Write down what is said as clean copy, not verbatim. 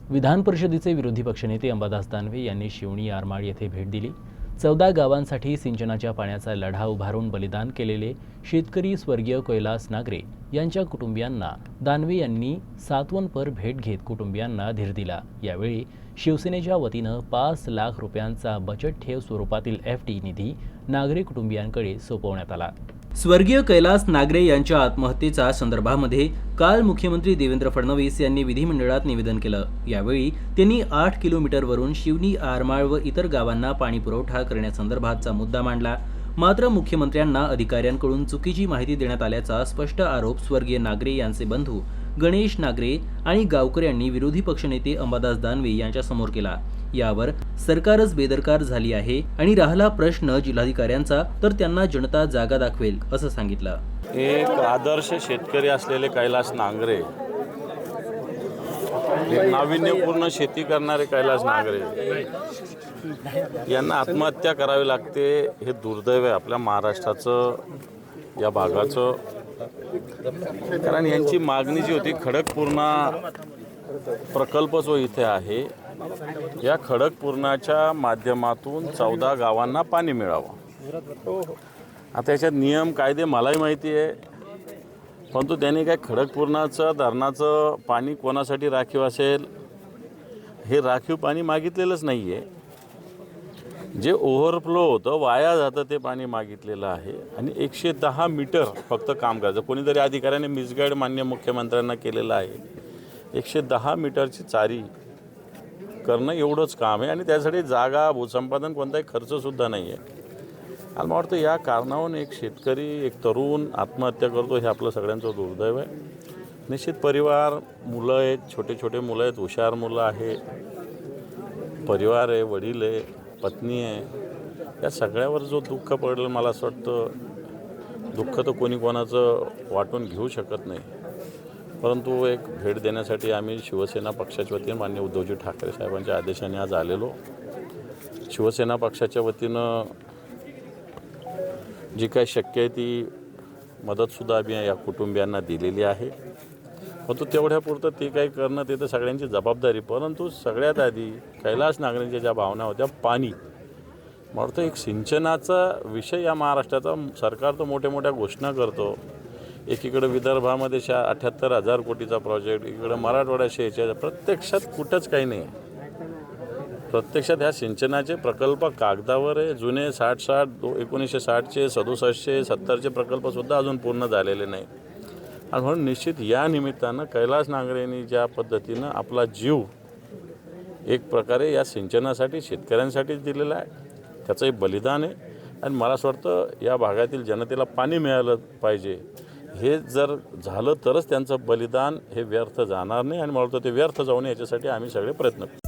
विधान परिषदेचे विरोधी पक्षनेते अंबादास दानवे यांनी शिवणी आरमाळ येथे भेट दिली। 14 गावांसाठी सिंचनाच्या पाण्याचा लढा उभारून बलिदान केलेले शेतकरी स्वर्गीय कैलास नागरे यांच्या कुटुंबियांना दानवे यांनी सात्वनपर भेट घेत कुटुंबियांना धीर दिला। यावेळी शिवसेनेच्या वतीनं 5 लाख रुपयांचा बचत ठेव स्वरूपातील FD निधी नागरे कुटुंबियांकडे सोपवण्यात आला। स्वर्गीय कैलास नागरे यांच्या आत्महत्येच्या संदर्भामध्ये काल मुख्यमंत्री देवेंद्र फडणवीस यांनी विधिमंडळात निवेदन केलं। यावेळी त्यांनी 8 किलोमीटरवरून शिवणी आरमाळ व इतर गावांना पाणी पुरवठा करण्यासंदर्भातचा मुद्दा मांडला। मात्र मुख्यमंत्र्यांना अधिकाऱ्यांकडून चुकीची माहिती देण्यात आल्याचा स्पष्ट आरोप स्वर्गीय नागरे यांचे बंधू गणेश नागरे आणि गावकऱ्यांनी विरोधी पक्षनेते अंबादास दानवे यांच्यासमोर केला। यावर सरकारच बेदरकार झाली आहे आणि राहिला प्रश्न जिल्हाधिकाऱ्यांचा तर त्यांना जनता जागा दाखवेल असं सांगितलं। एक आदर्श शेतकरी असलेले कैलास नागरे, नाविन्यपूर्ण शेती करणारे कैलास नागरे यांना आत्महत्या करावी लागते, हे दुर्दैव आहे आपल्या महाराष्ट्राचं, या भागाचं। कारण यांची मागणी जी होती खडकपूर्णा प्रकल्प जो इथे आहे, या खडकपूर्णाच्या माध्यमातून 14 गावांना पाणी मिळावं। आता याच्यात नियम कायदे मलाही माहिती आहे, परंतु त्यांनी काय खडकपूर्णाचं धरणाचं पाणी कोणासाठी राखीव असेल, हे राखीव पाणी मागितलेलंच नाही आहे। जे ओव्हरफ्लो होतं, वाया जातं, ते पाणी मागितलेलं आहे आणि 110 मीटर फक्त काम करायचं। कोणीतरी अधिकाऱ्याने मिसगाईड मान्य मुख्यमंत्र्यांना केलेलं आहे। 110 मीटरची चारी करणं एवढंच काम आहे आणि त्यासाठी जागा, भूसंपादन, कोणताही खर्चसुद्धा नाही आहे। आणि मला वाटतं या कारणावरून एक शेतकरी, एक तरुण आत्महत्या करतो, हे आपलं सगळ्यांचं दुर्दैव आहे। निश्चित परिवार, मुलं आहेत, छोटे छोटे मुलं आहेत, हुशार मुलं आहे, परिवार आहे, वडील आहे, पत्नी आहे, या सगळ्यावर जो दुःख पडलं, मला असं वाटतं दुःख तर कोणी कोणाचं वाटून घेऊ शकत नाही। परंतु एक भेट देण्यासाठी आम्ही शिवसेना पक्षाच्या वतीनं माननीय उद्धवजी ठाकरे साहेबांच्या आदेशाने आज आलेलो। शिवसेना पक्षाच्या वतीनं जी काही शक्य आहे ती मदतसुद्धा आम्ही या कुटुंबियांना दिलेली आहे, परंतु तेवढ्यापुरतं ते काही करणं ते तर सगळ्यांची जबाबदारी। परंतु सगळ्यात आधी कैलास नागरेंच्या ज्या भावना होत्या, पाणी, मला वाटतं एक सिंचनाचा विषय या महाराष्ट्राचा, सरकार तर मोठ्या मोठ्या घोषणा करतो, एकीकडे विदर्भामध्ये 78,000 कोटीचा प्रोजेक्ट, इकडे मराठवाड्यात 46, प्रत्यक्षात कुठंच काही नाही। प्रत्यक्षात ह्या सिंचनाचे प्रकल्प कागदावर आहे, जुने 1960चे, 67चे, 70चे प्रकल्पसुद्धा अजून पूर्ण झालेले नाही। आणि म्हणून निश्चित या निमित्तानं कैलास नागरेंनी ज्या पद्धतीनं आपला जीव एक प्रकारे या सिंचनासाठी, शेतकऱ्यांसाठीच दिलेला आहे, त्याचं एक बलिदान आहे। आणि मला असं वाटतं या भागातील जनतेला पाणी मिळालं पाहिजे, हे जर झालं तरच त्यांचं बलिदान हे व्यर्थ जाणार नाही। आणि मला वाटतं ते व्यर्थ जाऊ नये याच्यासाठी आम्ही सगळे प्रयत्न करू।